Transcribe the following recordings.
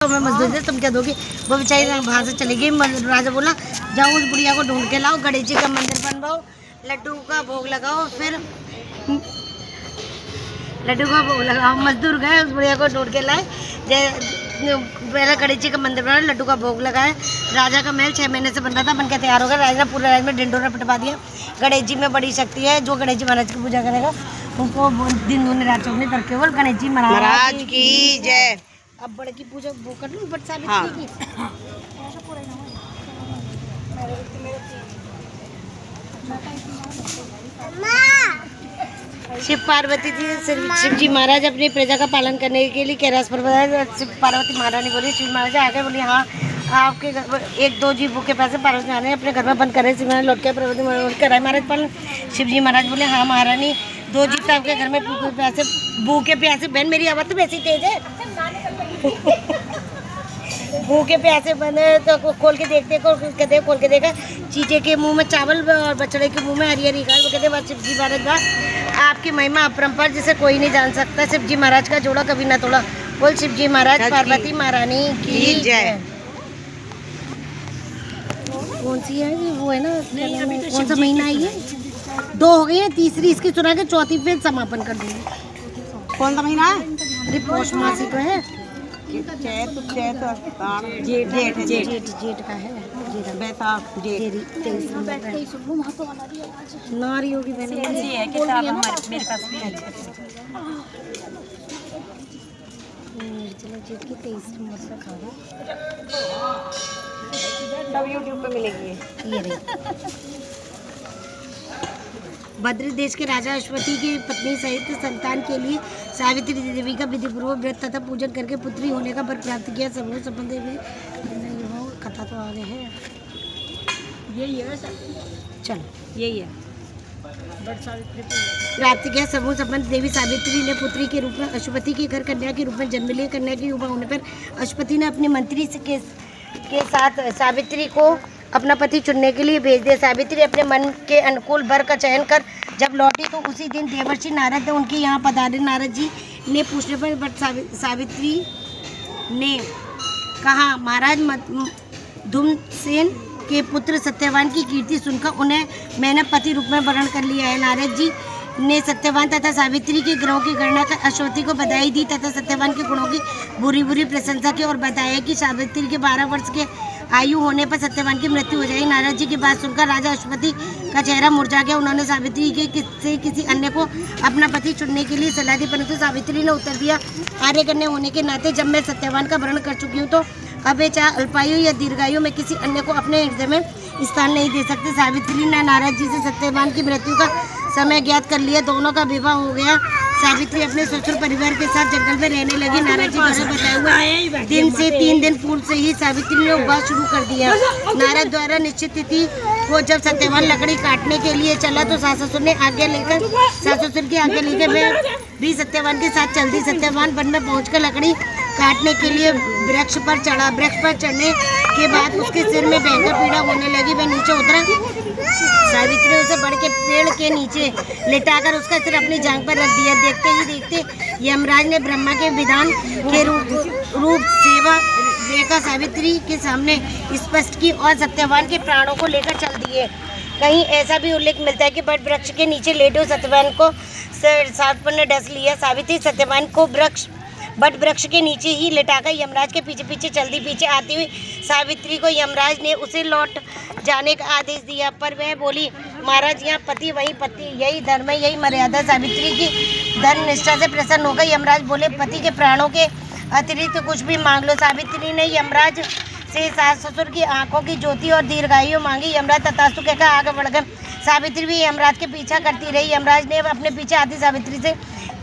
तो मैं मजदूर दे, तुम क्या दोगी? वो बेचारी वहाँ से चली गई। राजा बोला जाओ उस बुढ़िया को ढूंढ के लाओ, गणेश जी का मंदिर बनवाओ, लड्डू का भोग लगाओ, फिर लड्डू का भोग लगाओ। मजदूर गए, उस बुढ़िया को ढूंढ के लाए, पहले गणेश जी का मंदिर बना, लड्डू का भोग लगाए। राजा का महल 6 महीने से बन रहा था, बन के तैयार हो गया। राजा ने पूरे राज्य में ढिंढोरा पिटवा दिया। गणेश जी में बड़ी शक्ति है, जो गणेश जी महाराज की पूजा करेगा उनको दिन दूनी रात चौगनी तर केवल गणेश जी महाराज की जय। अब बड़े की पूजा वो कर लूँ, बट सावित्री की शिव पार्वती जी, शिव जी महाराज अपनी प्रजा का पालन करने के लिए कैलाश पर्वत। शिव पार्वती महारानी बोली, शिव महाराज आगे बोली हाँ आपके घर 1-2 जी भूखे प्यासे पार्वती महारानी अपने घर में बंद करे। शिव महाराज लौट के पार्वती महाराज कराए महाराज पालन। शिव जी महाराज बोले हाँ महारानी 2 जीव आपके घर में भूखे प्यासे। बहन मेरी आवाज़ तो वैसी तेज है। भूखे प्यासे बने तो खोल के देखते कहते खोल के देखा, चीचे के मुंह में चावल और बछड़े के मुंह में हरी हरी घास। वो कहते वाह शिव जी महाराज वाह, आपकी महिमा अपरंपार जिसे कोई नहीं जान सकता। शिव जी महाराज का जोड़ा कभी ना तोड़ा। बोल शिव जी महाराज पार्वती महारानी की जय। कौन सी है वो है ना, कौन सा महीना है ये? 2 हो गई है, तीसरी इसकी सुना के चौथी पे समापन कर देंगे। कौन सा महीना है? अरे पौष मास ही तो है। जेठ का है। नारी होगी बहन मेरे पास। चलो जेठ की 23 मरसा खाओ, सब यूट्यूब पे मिलेगी ये रही। भद्र देश के राजा अश्वती की पत्नी सहित संतान के लिए सावित्री देवी का विधिपूर्वक व्रत तथा पूजन करके पुत्री होने का वर प्राप्त किया। समूह संपन्न देवी कथा तो आगे है, यही है चलो यही है प्राप्त किया। समूह संपन्न देवी सावित्री ने पुत्री के रूप में अश्वती के घर कन्या के रूप में जन्म लिया। कन्या की युवा होने पर अश्वती ने अपने मंत्री के साथ सावित्री को अपना पति चुनने के लिए भेज दिया। सावित्री अपने मन के अनुकूल वर का चयन कर जब लौटी तो उसी दिन देवर्षि नारद उनके यहाँ पधारे। नारद जी ने पूछने पर बट सावित्री ने कहा महाराज धूमसेन के पुत्र सत्यवान की कीर्ति सुनकर उन्हें मैंने पति रूप में वर्ण कर लिया है। नारद जी ने सत्यवान तथा सावित्री के ग्रहों की गणना कर अश्वती को बधाई दी तथा सत्यवान के गुणों की बुरी बुरी प्रशंसा की और बताया कि सावित्री के 12 वर्ष के आयु होने पर सत्यवान की मृत्यु हो जाएगी। नारद जी की बात सुनकर राजा अश्वती का चेहरा मुरझा गया। उन्होंने सावित्री के किसी अन्य को अपना पति चुनने के लिए सलाह दी, परंतु सावित्री ने उत्तर दिया आर्य कन्या होने के नाते जब मैं सत्यवान का वर्ण कर चुकी हूँ तो अब चाहे अल्पायु या दीर्घायु में किसी अन्य को अपने हृदय में स्थान नहीं दे सकते। सावित्री ने नारद जी से सत्यवान की मृत्यु का समय ज्ञात कर लिया। दोनों का विवाह हो गया। सावित्री अपने ससुर परिवार के साथ जंगल में रहने लगी। नारद जी द्वारा बताए हुए दिन से 3 दिन पूर्व से ही सावित्री ने उपवास शुरू कर दिया। नारद द्वारा निश्चित तिथि को जब सत्यवान लकड़ी काटने के लिए चला तो सास ससुर की आज्ञा लेकर वे भी सत्यवान के साथ चल दी। सत्यवान वन में पहुंचकर लकड़ी काटने के लिए वृक्ष पर चढ़ा। वृक्ष पर चढ़ने के बाद उसके सिर में भयंकर पीड़ा होने लगी। वह नीचे उतरा। सावित्री उसे बड़ के पेड़ के नीचे लिटाकर उसका सिर अपनी जांघ पर रख दिया। देखते ही देखते यमराज ने ब्रह्मा के विधान के रूप सेवा रेखा सावित्री के सामने स्पष्ट की और सत्यवान के प्राणों को लेकर चल दिए। कहीं ऐसा भी उल्लेख मिलता है कि बट वृक्ष के नीचे लेटे सत्यवान को सात ने डस लिया। सावित्री सत्यवान को बट वृक्ष के नीचे ही लिटाकर यमराज के पीछे पीछे चलती। पीछे आती हुई सावित्री को यमराज ने उसे लौट जाने का आदेश दिया, पर वह बोली महाराज यहाँ पति वही पति, यही धर्म है, यही मर्यादा। सावित्री की धर्म निष्ठा से प्रसन्न होकर यमराज बोले पति के प्राणों के अतिरिक्त कुछ भी मांग लो। सावित्री ने यमराज से सास ससुर की आंखों की ज्योति और दीर्घायु मांगी। यमराज तथास्तु कहकर आगे बढ़ गए। सावित्री भी यमराज के पीछा करती रही। यमराज ने अपने पीछे आती सावित्री से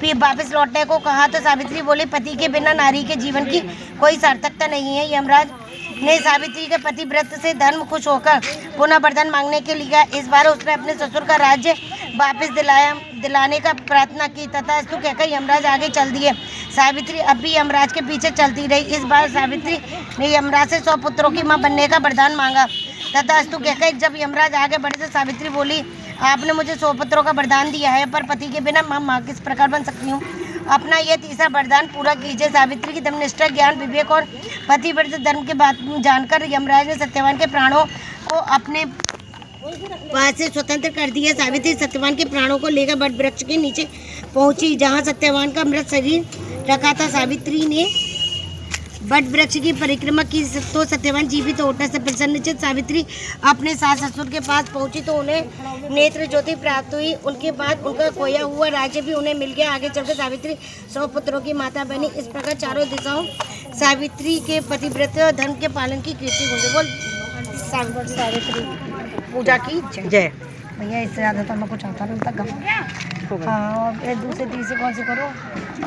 फिर वापस लौटने को कहा तो सावित्री बोली पति के बिना नारी के जीवन की कोई सार्थकता नहीं है। यमराज ने सावित्री के पति व्रत से धर्म खुश होकर पुनः वरदान मांगने के लिए इस बार उसने अपने ससुर का राज्य वापस दिलाने का प्रार्थना की तथा अस्तु कहकर यमराज आगे चल दिए। सावित्री अब भी यमराज के पीछे चलती रही। इस बार सावित्री ने यमराज से 100 पुत्रों की मां बनने का वरदान मांगा तथा अस्तु कहकर जब यमराज आगे बढ़े तो सावित्री बोली आपने मुझे 100 पुत्रों का वरदान दिया है, पर पति के बिना मां किस प्रकार बन सकती हूँ। अपना यह तीसरा वरदान पूरा कीजिए। सावित्री की धर्मनिष्ठा, ज्ञान, विवेक और पतिव्रत धर्म के बात जानकर यमराज ने सत्यवान के प्राणों को अपने पास से स्वतंत्र कर दिया। सावित्री सत्यवान के प्राणों को लेकर वट वृक्ष के नीचे पहुंची, जहां सत्यवान का मृत शरीर रखा था। सावित्री ने वट वृक्ष की परिक्रमा की तो सत्यवान जीवित होने से प्रसन्नचित सावित्री अपने सास ससुर के पास पहुंची तो उन्हें नेत्र ज्योति प्राप्त हुई। उनके बाद उनका खोया हुआ राज्य भी उन्हें मिल गया। आगे चलकर सावित्री 100 पुत्रों की माता बनी। इस प्रकार चारों दिशाओं सावित्री के पतिव्रत धर्म के पालन की कीर्ति होगी। बोल सावित्री पूजा की जय। भैया इससे ज़्यादा तो मैं कुछ आता नहीं था। हाँ, और दूसरे तीसरे कौन से करो।